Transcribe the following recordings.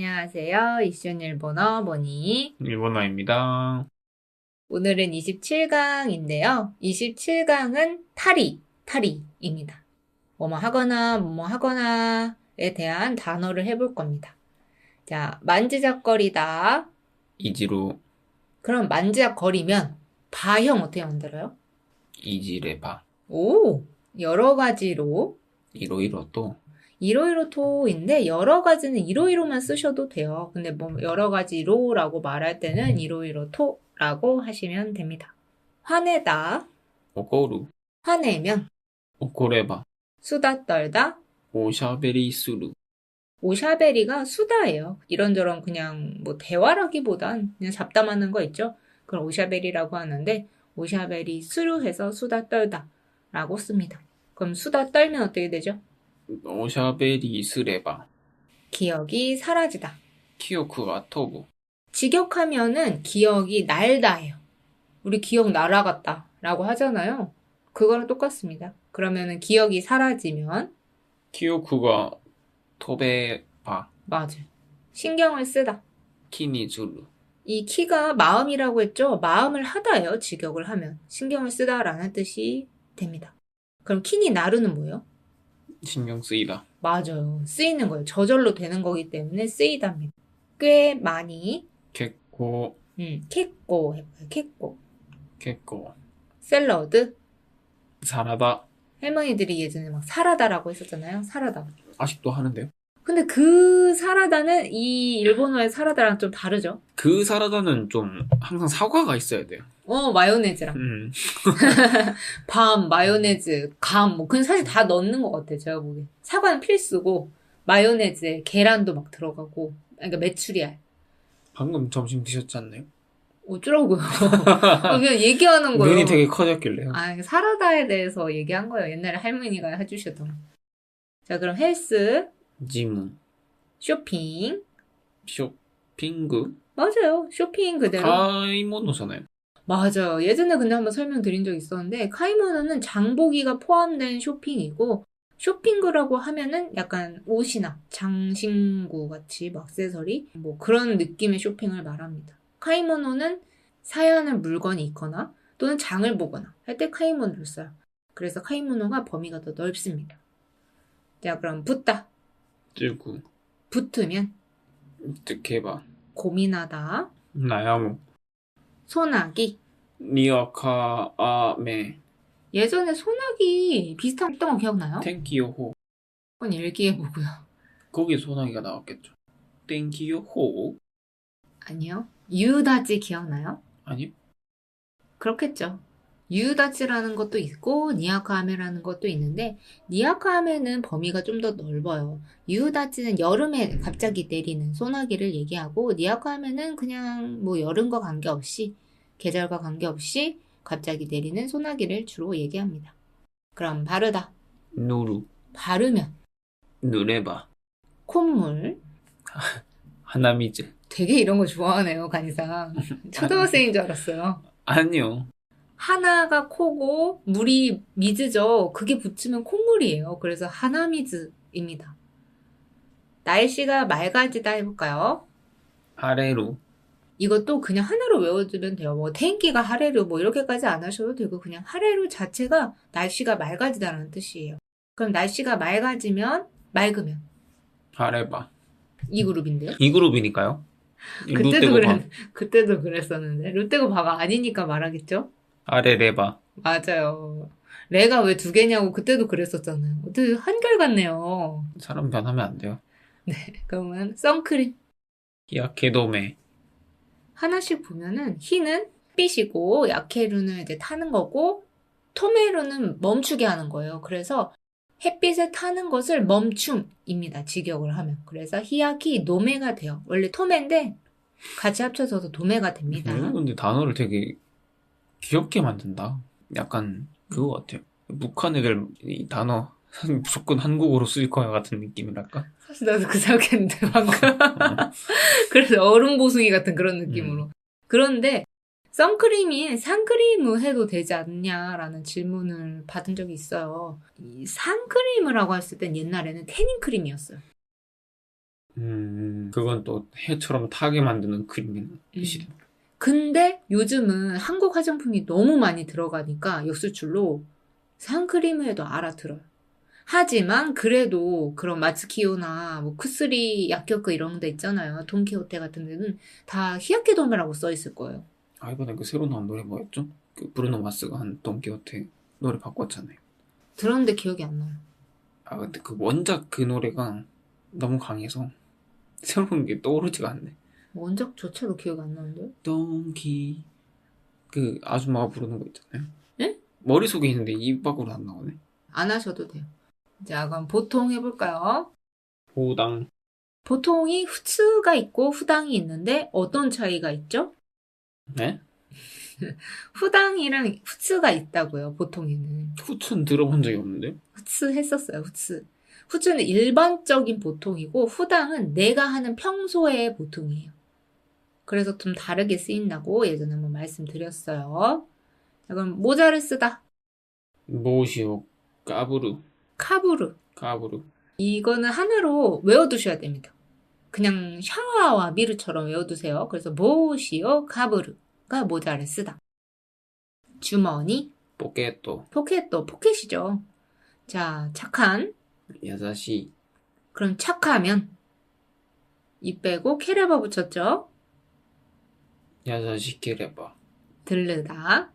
안녕하세요. 이슈 일본어 모니. 일본어입니다. 오늘은 27강인데요. 27강은 타리입니다. 뭐뭐 하거나, 뭐뭐 하거나에 대한 단어를 해볼 겁니다. 자, 만지작거리다. 이지로 그럼 만지작거리면 바형 어떻게 만들어요? 이지레바 오, 여러 가지로. 이로이로 또 이로이로토인데 여러 가지는 이로이로만 쓰셔도 돼요. 근데 뭐 여러 가지로라고 말할 때는 이로이로토라고 하시면 됩니다. 화내다, 오코루 화내면, 오코레바 수다 떨다, 오샤베리 수루 오샤베리가 수다예요. 이런저런 그냥 뭐 대화라기보단 그냥 잡담하는 거 있죠? 그걸 오샤베리라고 하는데 오샤베리 수루해서 수다 떨다 라고 씁니다. 그럼 수다 떨면 어떻게 되죠? 오샤베리 스레바 기억이 사라지다. 기오쿠가 토부 직역하면은 기억이 날다예요. 우리 기억 날아갔다 라고 하잖아요. 그거랑 똑같습니다. 그러면은 기억이 사라지면 기오쿠가 토베바 맞아요. 신경을 쓰다. 키니즈루 이 키가 마음이라고 했죠. 마음을 하다예요. 직역을 하면. 신경을 쓰다라는 뜻이 됩니다. 그럼 키니 나루는 뭐예요? 신경 쓰이다 맞아요. 쓰이는 거예요. 저절로 되는 거기 때문에 쓰이답니다. 꽤 많이 겠고 캤고 해봐요. 캤고. 겠고 샐러드. 사라다 할머니들이 예전에 막 사라다라고 했었잖아요. 사라다. 아직도 하는데요? 근데 그 사라다는 이 일본어의 사라다랑 좀 다르죠? 그 사라다는 좀 항상 사과가 있어야 돼요. 마요네즈랑. 밤, 마요네즈, 감, 뭐, 그건 사실 다 넣는 것 같아요, 제가 보기엔. 사과는 필수고, 마요네즈에 계란도 막 들어가고, 그러니까 메추리알. 방금 점심 드셨지 않나요? 어쩌라고요? 그냥 얘기하는 거예요. 눈이 되게 커졌길래요. 사라다에 대해서 얘기한 거예요. 옛날에 할머니가 해주셨던. 자, 그럼 헬스, 지무 쇼핑. 쇼핑구 맞아요. 쇼핑 그대로. 가이모노잖아요. 맞아요. 예전에 근데 한번 설명드린 적 있었는데 카이모노는 장보기가 포함된 쇼핑이고 쇼핑구라고 하면은 약간 옷이나 장신구 같이 뭐 액세서리 뭐 그런 느낌의 쇼핑을 말합니다. 카이모노는 사야 하는 물건이 있거나 또는 장을 보거나 할 때 카이모노를 써요. 그래서 카이모노가 범위가 더 넓습니다. 자, 그럼 붙다. 쯔구 붙으면 쯔케바 고민하다. 나야무 소나기. 니와카아메 예전에 소나기 비슷한 거 기억나요? 텐키요호 한번 일기해보고요. 거기 소나기가 나왔겠죠. 텐키요호 아니요. 유다지 기억나요? 아니요? 그렇겠죠. 유다지라는 것도 있고 니아카아메라는 것도 있는데 니아카아메는 범위가 좀 더 넓어요. 유다지는 여름에 갑자기 내리는 소나기를 얘기하고 니아카아메는 그냥 뭐 여름과 관계없이 계절과 관계없이 갑자기 내리는 소나기를 주로 얘기합니다. 그럼 바르다. 누루 바르면 누레바 콧물. 하나미즈 되게 이런 거 좋아하네요, 간이상. 초등학생인 줄 알았어요. 아니요. 하나가 코고 물이 미즈죠. 그게 붙으면 콧물이에요. 그래서 하나미즈입니다. 날씨가 맑아지다 해볼까요? 하레루 이것도 그냥 하나로 외워주면 돼요. 뭐 텐기가 하레루 뭐 이렇게까지 안 하셔도 되고 그냥 하레루 자체가 날씨가 맑아지다는 뜻이에요. 그럼 날씨가 맑아지면 맑으면 하레바 이 그룹인데요. 이 그룹이니까요. 그때도 그랬었는데 르떼고 바가 아니니까 말하겠죠? 아레레바 맞아요. 레가 왜 두 개냐고 그때도 그랬었잖아요. 어떻게 한결같네요. 사람 변하면 안 돼요. 그러면 선크림 히야케도메 하나씩 보면은 히는 햇빛이고 야케루는 이제 타는 거고 토메루는 멈추게 하는 거예요. 그래서 햇빛에 타는 것을 멈춤입니다. 직역을 하면. 그래서 히야키 노메가 돼요. 원래 토메인데 같이 합쳐져서 도메가 됩니다. 근데 단어를 되게 귀엽게 만든다. 약간 그거 같아요. 북한 애들 이 단어 무조건 한국어로 쓸 거야 같은 느낌이랄까? 사실 나도 그 생각했는데 방금. 그래서 얼음 보숭이 같은 그런 느낌으로. 그런데 선크림이 상크림을 해도 되지 않냐라는 질문을 받은 적이 있어요. 이 상크림을 하고 했을 땐 옛날에는 태닝크림이었어요. 그건 또 해처럼 타게 만드는 크림이나 뜻이래. 근데 요즘은 한국 화장품이 너무 많이 들어가니까 역수출로 생크림에도 알아들어요. 하지만 그래도 그런 마츠키요나 뭐 쿠스리 약격크 이런 데 있잖아요. 돈키호테 같은 데는 다 히야케도메라고 써 있을 거예요. 아, 이번에 그 새로 나온 노래 뭐였죠? 그 브루노 마스가 한 돈키호테 노래 바꿨잖아요. 들었는데 기억이 안 나요. 아, 근데 그 원작 그 노래가 너무 강해서 새로운 게 떠오르지가 않네. 원작조차도 기억이 안 나는데요? 돈키 그 아줌마가 부르는 거 있잖아요. 예? 머릿속에 있는데 입 밖으로 안 나오네. 안 하셔도 돼요. 자, 그럼 보통 해볼까요? 보당. 보통이 후츠가 있고 후당이 있는데 어떤 차이가 있죠? 네? 후당이랑 후츠가 있다고요, 보통에는. 후춘 들어본 적이 없는데? 후츠 했었어요, 후츠. 후츠는 일반적인 보통이고 후당은 내가 하는 평소의 보통이에요. 그래서 좀 다르게 쓰인다고 예전에 한번 말씀드렸어요. 자, 그럼 모자를 쓰다. 모시오 까부르. 카부르. 까부르. 이거는 하나로 외워두셔야 됩니다. 그냥 샤와와 미르처럼 외워두세요. 그래서 모시오 카부르가 모자를 쓰다. 주머니, 포켓도. 포켓도 포켓이죠. 자, 착한. 야자시. 그럼 착하면 이 빼고 케레바 붙였죠. 야자시 케레바. 들르다.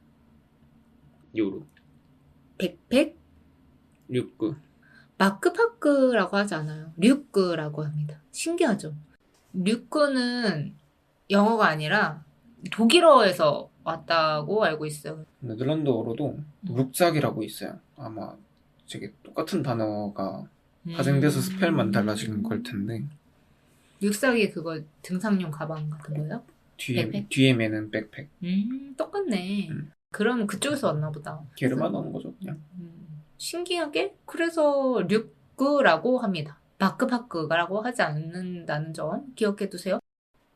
요루. 백팩. 류크. 마크파크라고 하지 않아요. 류크라고 합니다. 신기하죠? 류크는 영어가 아니라 독일어에서 왔다고 알고 있어요. 네덜란드어로도 룩삭이라고 있어요. 아마 되게 똑같은 단어가 파생돼서 스펠만 달라지는 걸 텐데 룩삭이 그거 등산용 가방 같은 거예요? 백팩? 뒤에 매는 백팩. 똑같네. 그럼 그쪽에서 왔나 보다. 게르만 나오는 거죠, 그냥. 신기하게 그래서 류크라고 합니다. 마크파크라고 하지 않는다는 점 기억해 두세요.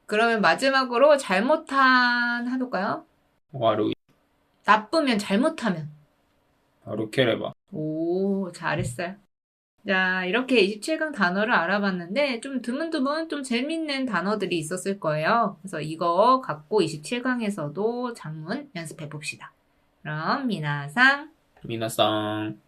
그러면 마지막으로 잘못한 해볼까요? 와루. 나쁘면 잘못하면. 와루 케레바. 오, 잘했어요. 자, 이렇게 27강 단어를 알아봤는데 좀 드문드문 좀 재밌는 단어들이 있었을 거예요. 그래서 이거 갖고 27강에서도 장문 연습해 봅시다. 그럼 미나상 미나상.